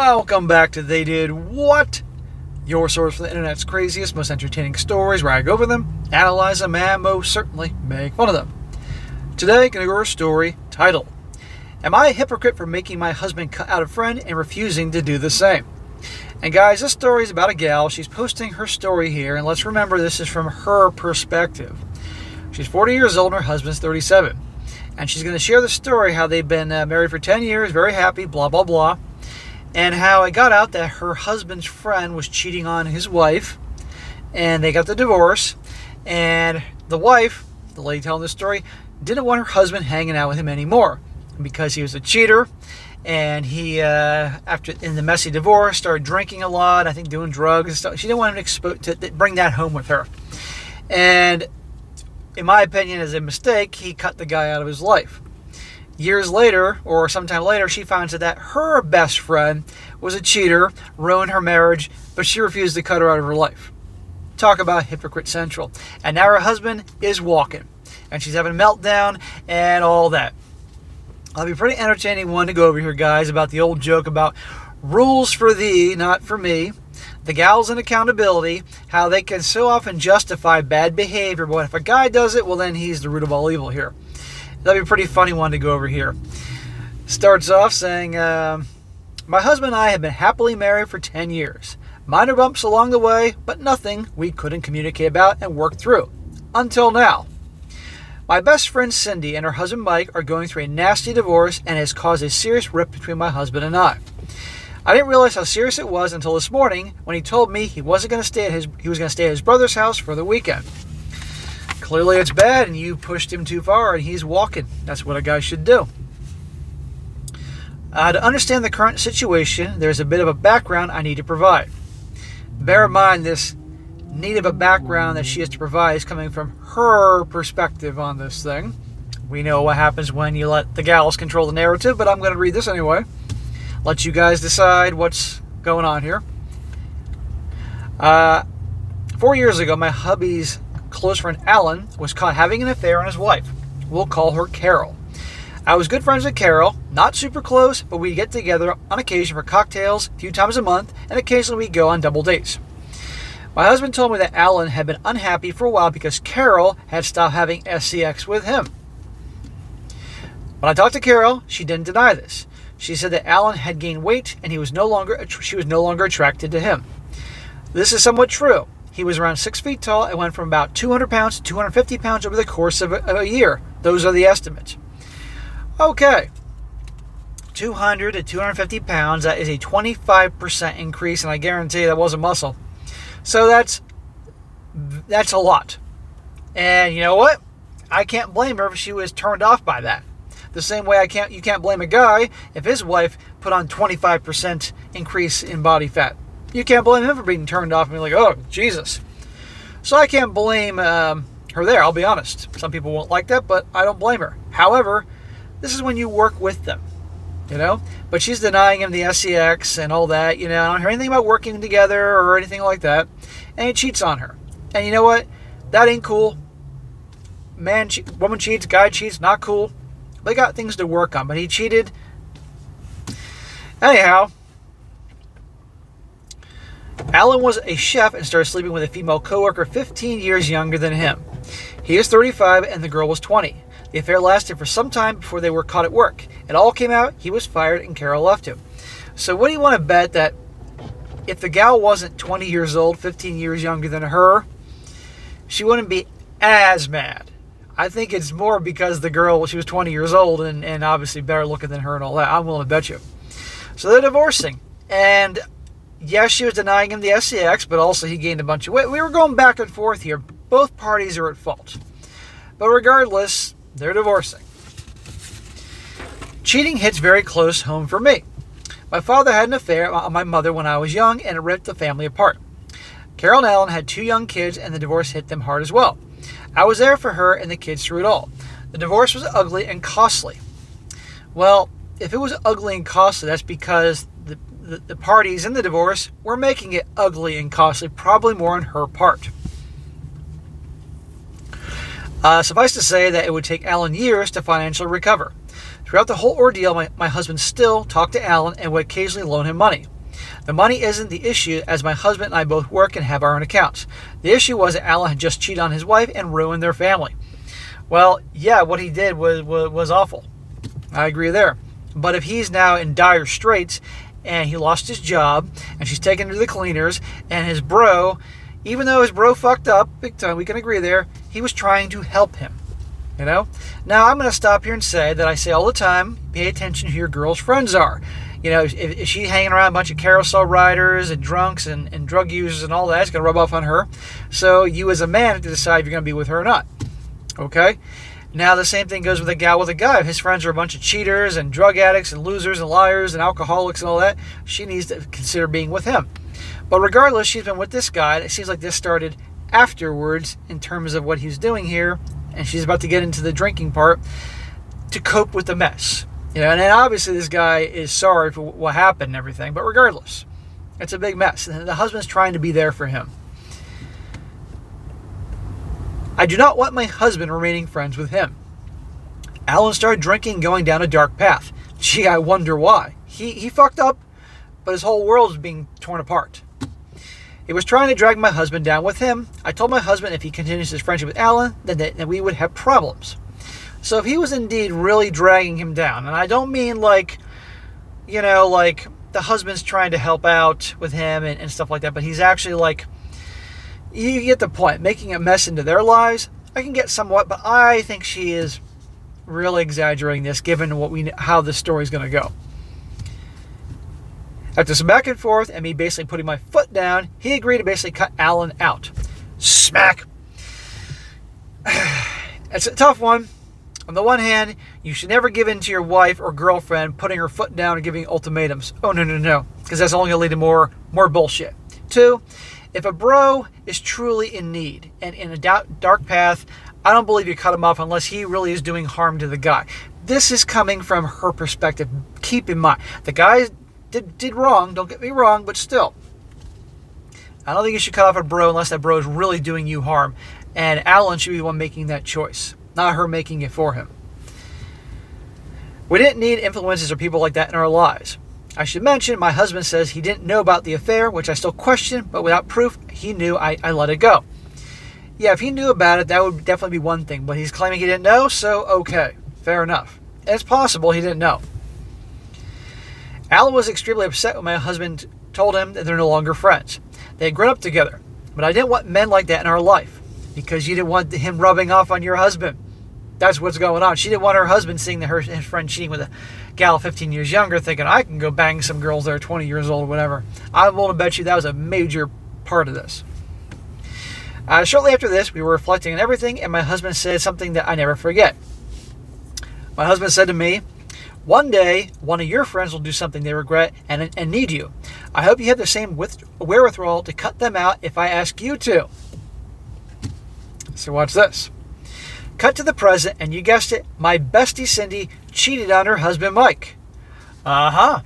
Welcome back to They Did What? Your source for the internet's craziest, most entertaining stories, where I go over them, analyze them, and most certainly make fun of them. Today, I'm going to go over a story titled, Am I a Hypocrite for Making My Husband Cut Out a Friend and Refusing to Do the Same? And guys, this story is about a gal. She's posting her story here, and let's remember this is from her perspective. She's 40 years old and her husband's 37. And she's going to share the story how they've been married for 10 years, very happy, blah, blah, blah. And how it got out that her husband's friend was cheating on his wife. And they got the divorce. And the wife, the lady telling the story, didn't want her husband hanging out with him anymore. Because he was a cheater. And he, after in the messy divorce, started drinking a lot, I think doing drugs and stuff. She didn't want him to bring that home with her. And in my opinion, as a mistake, he cut the guy out of his life. Years later, or sometime later, she finds out that her best friend was a cheater, ruined her marriage, but she refused to cut her out of her life. Talk about hypocrite central. And now her husband is walking, and she's having a meltdown and all that. I'll be a pretty entertaining one to go over here, guys, about the old joke about rules for thee, not for me. The gals and accountability, how they can so often justify bad behavior, but if a guy does it, well, then he's the root of all evil here. That'd be a pretty funny one to go over here. Starts off saying, my husband and I have been happily married for 10 years. Minor bumps along the way, but nothing we couldn't communicate about and work through. Until now. My best friend Cindy and her husband Mike are going through a nasty divorce and has caused a serious rift between my husband and I. I didn't realize how serious it was until this morning when he told me he was going to stay at his brother's house for the weekend. Clearly it's bad and you pushed him too far and he's walking. That's what a guy should do. To understand the current situation, there's a bit of a background I need to provide. Bear in mind this need of a background that she has to provide is coming from her perspective on this thing. We know what happens when you let the gals control the narrative, but I'm going to read this anyway. Let you guys decide what's going on here. 4 years ago, my hubby's close friend Alan was caught having an affair on his wife. We'll call her Carol. I was good friends with Carol, not super close, but we get together on occasion for cocktails a few times a month, and occasionally we go on double dates. My husband told me that Alan had been unhappy for a while because Carol had stopped having sex with him. When I talked to Carol, she didn't deny this. She said that Alan had gained weight and she was no longer attracted to him. This is somewhat true. He was around 6 feet tall and went from about 200 pounds to 250 pounds over the course of a year. Those are the estimates. Okay. 200 to 250 pounds, that is a 25% increase, and I guarantee that wasn't muscle. So that's a lot. And you know what? I can't blame her if she was turned off by that. The same way you can't blame a guy if his wife put on 25% increase in body fat. You can't blame him for being turned off and being like, oh, Jesus. So I can't blame her there, I'll be honest. Some people won't like that, but I don't blame her. However, this is when you work with them, you know? But she's denying him the sex and all that, you know? I don't hear anything about working together or anything like that. And he cheats on her. And you know what? That ain't cool. Woman cheats, guy cheats, not cool. They got things to work on, but he cheated. Anyhow, Alan was a chef and started sleeping with a female coworker 15 years younger than him. He is 35 and the girl was 20. The affair lasted for some time before they were caught at work. It all came out, he was fired, and Carol left him. So what do you want to bet that if the gal wasn't 20 years old, 15 years younger than her, she wouldn't be as mad? I think it's more because the girl, she was 20 years old and obviously better looking than her and all that. I'm willing to bet you. So they're divorcing. And yes, she was denying him the sex, but also he gained a bunch of weight. We were going back and forth here. Both parties are at fault. But regardless, they're divorcing. Cheating hits very close home for me. My father had an affair on my mother when I was young, and it ripped the family apart. Carol and Alan had 2 young kids, and the divorce hit them hard as well. I was there for her and the kids through it all. The divorce was ugly and costly. Well, if it was ugly and costly, that's because the parties in the divorce were making it ugly and costly, probably more on her part. Suffice to say that it would take Alan years to financially recover. Throughout the whole ordeal, my husband still talked to Alan and would occasionally loan him money. The money isn't the issue, as my husband and I both work and have our own accounts. The issue was that Alan had just cheated on his wife and ruined their family. Well, yeah, what he did was awful. I agree there. But if he's now in dire straits and he lost his job and she's taken to the cleaners and his bro, even though his bro fucked up big time, we can agree there, he was trying to help him. You know? Now, I'm going to stop here and say that I say all the time, pay attention to who your girl's friends are. You know, if she's hanging around a bunch of carousel riders and drunks and drug users and all that, it's going to rub off on her. So you as a man have to decide if you're going to be with her or not. Okay? Now, the same thing goes with a gal with a guy. If his friends are a bunch of cheaters and drug addicts and losers and liars and alcoholics and all that, she needs to consider being with him. But regardless, she's been with this guy. It seems like this started afterwards in terms of what he's doing here, and she's about to get into the drinking part to cope with the mess. You know, and then obviously this guy is sorry for what happened and everything, but regardless, it's a big mess. And the husband's trying to be there for him. I do not want my husband remaining friends with him. Alan started drinking, going down a dark path. Gee, I wonder why. He fucked up, but his whole world is being torn apart. He was trying to drag my husband down with him. I told my husband if he continues his friendship with Alan, then we would have problems. So if he was indeed really dragging him down, and I don't mean like, you know, like the husband's trying to help out with him and stuff like that, but he's actually like, you get the point, making a mess into their lives. I can get somewhat, but I think she is really exaggerating this given how this story is going to go. After some back and forth and me basically putting my foot down, he agreed to basically cut Alan out. Smack! It's a tough one. On the one hand, you should never give in to your wife or girlfriend putting her foot down and giving ultimatums. Oh, no. Because that's only going to lead to more bullshit. 2, if a bro is truly in need and in a dark path, I don't believe you cut him off unless he really is doing harm to the guy. This is coming from her perspective. Keep in mind, the guy did wrong, don't get me wrong, but still. I don't think you should cut off a bro unless that bro is really doing you harm. And Alan should be the one making that choice, not her making it for him. We didn't need influences or people like that in our lives. I should mention, my husband says he didn't know about the affair, which I still question, but without proof, he knew I let it go. Yeah, if he knew about it, that would definitely be one thing, but he's claiming he didn't know, so okay, fair enough. And it's possible he didn't know. Alan was extremely upset when my husband told him that they're no longer friends. They had grown up together, but I didn't want men like that in our life, because you didn't want him rubbing off on your husband. That's what's going on. She didn't want her husband seeing his friend cheating with a gal 15 years younger, thinking, I can go bang some girls that are 20 years old or whatever. I'm willing to bet you that was a major part of this. Shortly after this, we were reflecting on everything, and my husband said something that I never forget. My husband said to me, one day, one of your friends will do something they regret and need you. I hope you have the same wherewithal to cut them out if I ask you to. So watch this. Cut to the present, and you guessed it, my bestie Cindy cheated on her husband Mike. Uh-huh.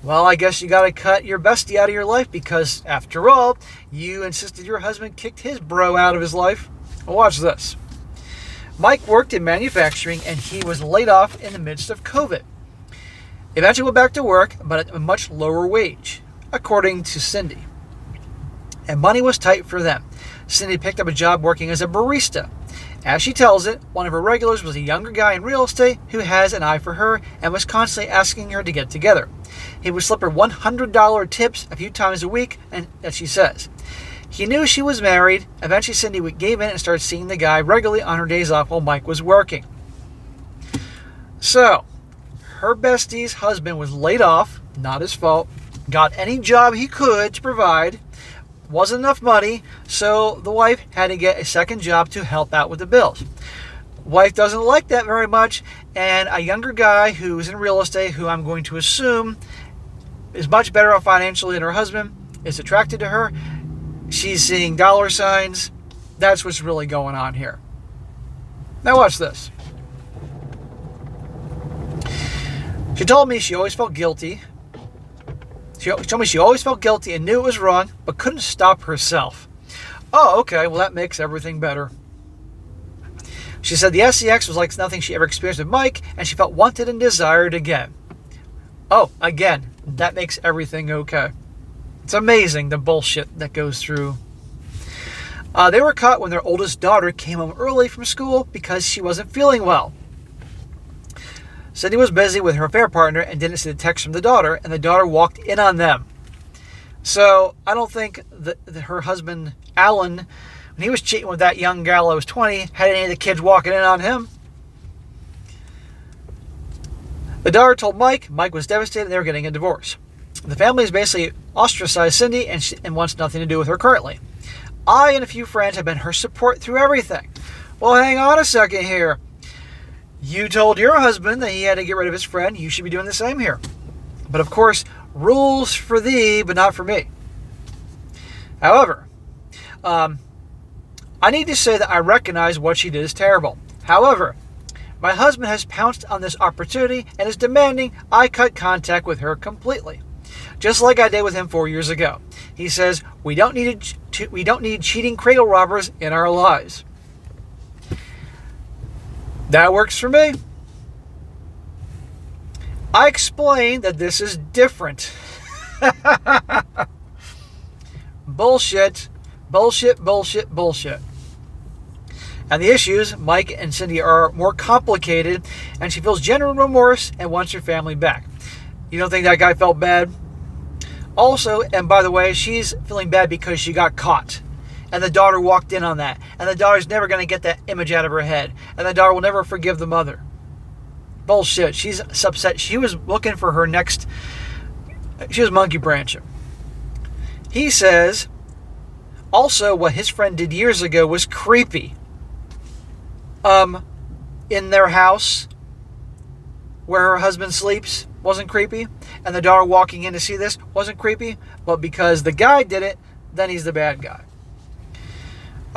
Well, I guess you got to cut your bestie out of your life because, after all, you insisted your husband kicked his bro out of his life. Well, watch this. Mike worked in manufacturing, and he was laid off in the midst of COVID. Eventually went back to work, but at a much lower wage, according to Cindy. And money was tight for them. Cindy picked up a job working as a barista. As she tells it, one of her regulars was a younger guy in real estate who has an eye for her and was constantly asking her to get together. He would slip her $100 tips a few times a week, and as she says. He knew she was married. Eventually, Cindy gave in and started seeing the guy regularly on her days off while Mike was working. So, her bestie's husband was laid off, not his fault, got any job he could to provide, wasn't enough money, so the wife had to get a second job to help out with the bills. Wife doesn't like that very much, and a younger guy who's in real estate, who I'm going to assume is much better off financially than her husband, is attracted to her. She's seeing dollar signs. That's what's really going on here. Now watch this. She told me she always felt guilty. She told me she always felt guilty and knew it was wrong, but couldn't stop herself. Oh, okay, well that makes everything better. She said the SEX was like nothing she ever experienced with Mike, and she felt wanted and desired again. Oh, again, that makes everything okay. It's amazing the bullshit that goes through. They were caught when their oldest daughter came home early from school because she wasn't feeling well. Cindy was busy with her affair partner and didn't see the text from the daughter, and the daughter walked in on them. So I don't think that her husband, Alan, when he was cheating with that young gal that was 20, had any of the kids walking in on him. The daughter told Mike. Mike was devastated and they were getting a divorce. The family has basically ostracized Cindy and wants nothing to do with her currently. I and a few friends have been her support through everything. Well, hang on a second here. You told your husband that he had to get rid of his friend. You should be doing the same here. But of course, rules for thee, but not for me. However, I need to say that I recognize what she did is terrible. However, my husband has pounced on this opportunity and is demanding I cut contact with her completely. Just like I did with him 4 years ago. He says, we don't need cheating cradle robbers in our lives. That works for me. I explained that this is different. Bullshit, bullshit, bullshit, bullshit. And the issues, Mike and Cindy, are more complicated, and she feels genuine remorse and wants her family back. You don't think that guy felt bad? Also, and by the way, she's feeling bad because she got caught. And the daughter walked in on that. And the daughter's never going to get that image out of her head. And the daughter will never forgive the mother. Bullshit. She's upset. She was looking for her next... She was monkey branching. He says, also, what his friend did years ago was creepy. In their house, where her husband sleeps, wasn't creepy. And the daughter walking in to see this wasn't creepy. But because the guy did it, then he's the bad guy.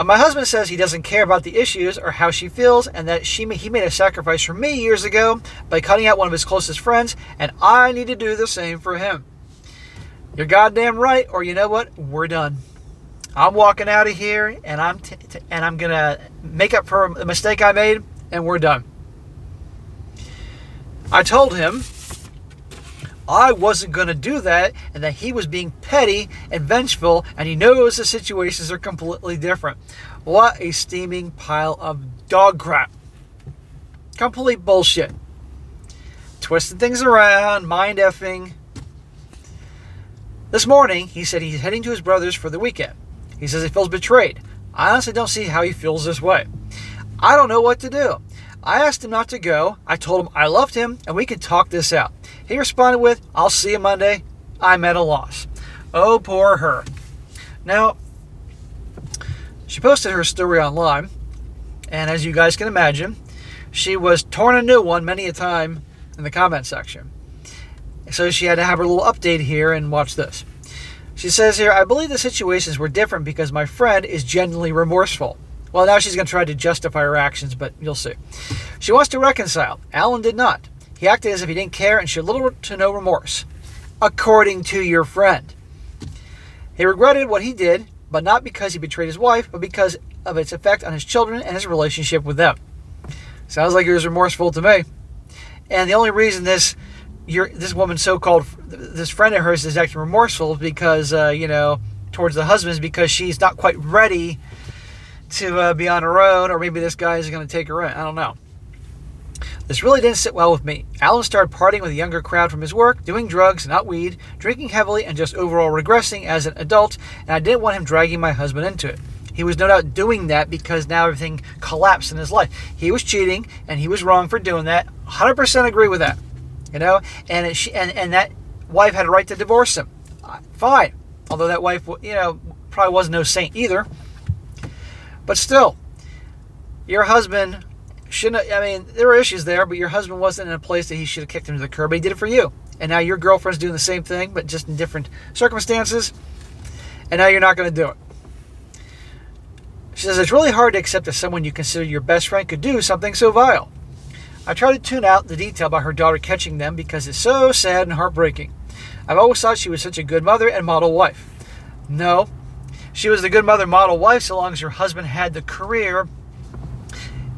My husband says he doesn't care about the issues or how she feels, and that he made a sacrifice for me years ago by cutting out one of his closest friends, and I need to do the same for him. You're goddamn right, or you know what? We're done. I'm walking out of here, and I'm gonna make up for the mistake I made, and we're done. I told him I wasn't going to do that, and that he was being petty and vengeful, and he knows the situations are completely different. What a steaming pile of dog crap. Complete bullshit. Twisting things around, mind effing. This morning, he said he's heading to his brother's for the weekend. He says he feels betrayed. I honestly don't see how he feels this way. I don't know what to do. I asked him not to go. I told him I loved him and we could talk this out. He responded with, I'll see you Monday. I'm at a loss. Oh, poor her. Now, she posted her story online, and as you guys can imagine, she was torn a new one many a time in the comment section. So she had to have her little update here, and watch this. She says here, I believe the situations were different because my friend is genuinely remorseful. Well, now she's going to try to justify her actions, but you'll see. She wants to reconcile. Alan did not. He acted as if he didn't care and showed little to no remorse, according to your friend. He regretted what he did, but not because he betrayed his wife, but because of its effect on his children and his relationship with them. Sounds like he was remorseful to me. And the only reason this woman, so-called, this friend of hers is acting remorseful is because, towards the husband, is because she's not quite ready to be on her own, or maybe this guy is going to take her in. I don't know. This really didn't sit well with me. Alan started partying with a younger crowd from his work, doing drugs, not weed, drinking heavily, and just overall regressing as an adult, and I didn't want him dragging my husband into it. He was no doubt doing that because now everything collapsed in his life. He was cheating, and he was wrong for doing that. 100% agree with that. And that wife had a right to divorce him. Fine. Although that wife, probably wasn't no saint either. But still, your husband shouldn't, there were issues there, but your husband wasn't in a place that he should have kicked him to the curb. But he did it for you. And now your girlfriend's doing the same thing, but just in different circumstances. And now you're not going to do it. She says, it's really hard to accept that someone you consider your best friend could do something so vile. I try to tune out the detail about her daughter catching them because it's so sad and heartbreaking. I've always thought she was such a good mother and model wife. No, she was the good mother model wife so long as her husband had the career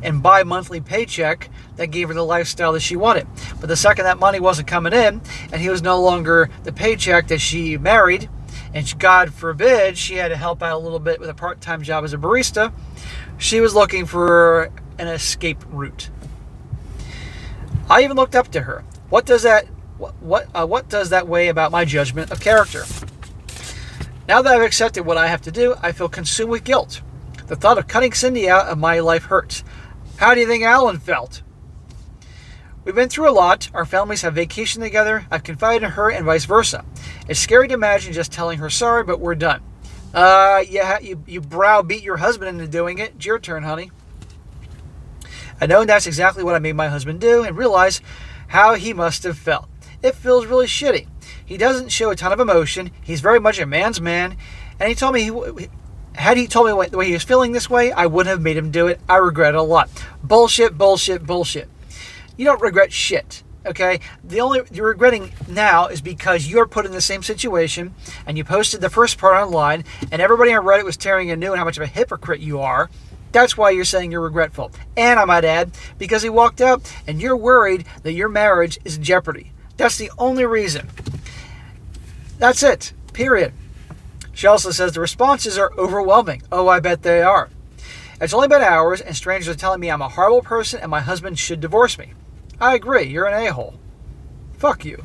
and bi-monthly paycheck that gave her the lifestyle that she wanted. But the second that money wasn't coming in and he was no longer the paycheck that she married and God forbid she had to help out a little bit with a part-time job as a barista, she was looking for an escape route. I even looked up to her. What does that weigh about my judgment of character? Now that I've accepted what I have to do, I feel consumed with guilt. The thought of cutting Cindy out of my life hurts. How do you think Alan felt? We've been through a lot. Our families have vacationed together. I've confided in her and vice versa. It's scary to imagine just telling her sorry, but we're done. Yeah, you browbeat your husband into doing it. It's your turn, honey. I know that's exactly what I made my husband do and realize how he must have felt. It feels really shitty. He doesn't show a ton of emotion. He's very much a man's man. And he told me had he told me the way he was feeling this way, I wouldn't have made him do it. I regret it a lot. Bullshit, bullshit, bullshit. You don't regret shit, okay? The only you're regretting now is because you're put in the same situation and you posted the first part online and everybody on Reddit was tearing you new and how much of a hypocrite you are. That's why you're saying you're regretful. And I might add, because he walked out and you're worried that your marriage is in jeopardy. That's the only reason. That's it. Period. She also says the responses are overwhelming. Oh, I bet they are. It's only been hours and strangers are telling me I'm a horrible person and my husband should divorce me. I agree. You're an a-hole. Fuck you.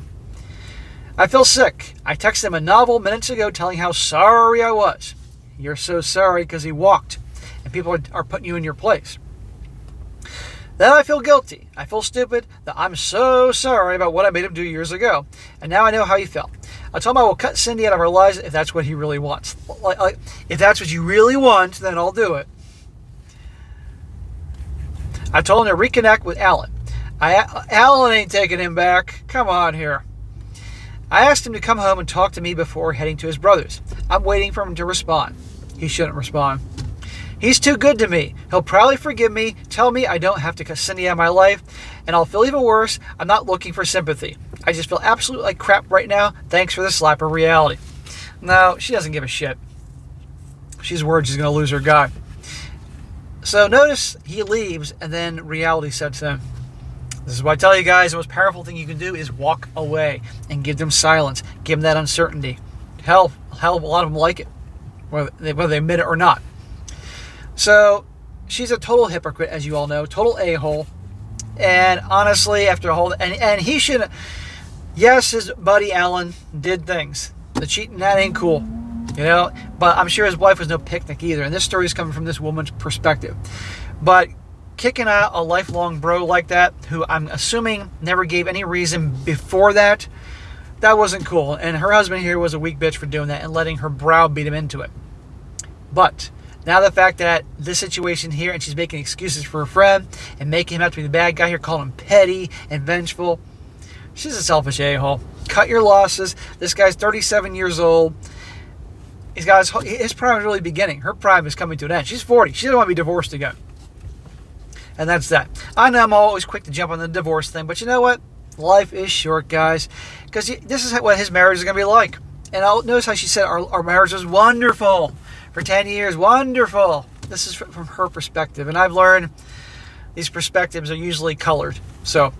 I feel sick. I texted him a novel minutes ago telling how sorry I was. You're so sorry because he walked and people are putting you in your place. Then I feel guilty. I feel stupid that I'm so sorry about what I made him do years ago. And now I know how he felt. I told him I will cut Cindy out of our lives if that's what he really wants. If that's what you really want, then I'll do it. I told him to reconnect with Alan. Alan ain't taking him back. Come on here. I asked him to come home and talk to me before heading to his brother's. I'm waiting for him to respond. He shouldn't respond. He's too good to me. He'll probably forgive me, tell me I don't have to cut Cindy out of my life, and I'll feel even worse. I'm not looking for sympathy. I just feel absolutely like crap right now. Thanks for the slap of reality. No, she doesn't give a shit. She's worried she's going to lose her guy. So notice he leaves, and then reality sets in. This is what I tell you guys, the most powerful thing you can do is walk away and give them silence. Give them that uncertainty. Hell, a lot of them like it, whether they admit it or not. So she's a total hypocrite, as you all know, total a-hole. And honestly, after a whole, and he should, yes, his buddy Alan did things. The cheating, that ain't cool, you know. But I'm sure his wife was no picnic either. And this story is coming from this woman's perspective. But kicking out a lifelong bro like that, who I'm assuming never gave any reason before that, that wasn't cool. And her husband here was a weak bitch for doing that and letting her browbeat him into it. But now the fact that this situation here, and she's making excuses for her friend and making him out to be the bad guy here, calling him petty and vengeful. She's a selfish a-hole. Cut your losses. This guy's 37 years old. He's got his prime is really beginning. Her prime is coming to an end. She's 40. She doesn't want to be divorced again. And that's that. I know I'm always quick to jump on the divorce thing, but you know what? Life is short, guys. Because this is what his marriage is going to be like. And I'll notice how she said our marriage was wonderful. For 10 years, wonderful. This is from her perspective. And I've learned these perspectives are usually colored. So,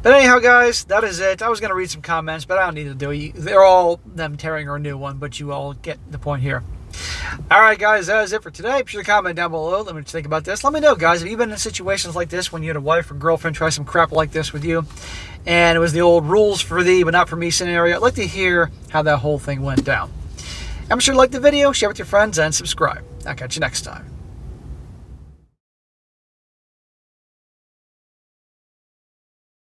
but anyhow, guys, that is it. I was going to read some comments, but I don't need to do it. They're all them tearing her a new one, but you all get the point here. All right, guys, that is it for today. Be sure to comment down below. Let me know what you think about this. Let me know, guys, have you been in situations like this when you had a wife or girlfriend try some crap like this with you, and it was the old rules for thee, but not for me scenario? I'd like to hear how that whole thing went down. I'm sure you liked the video, share it with your friends, and subscribe. I'll catch you next time.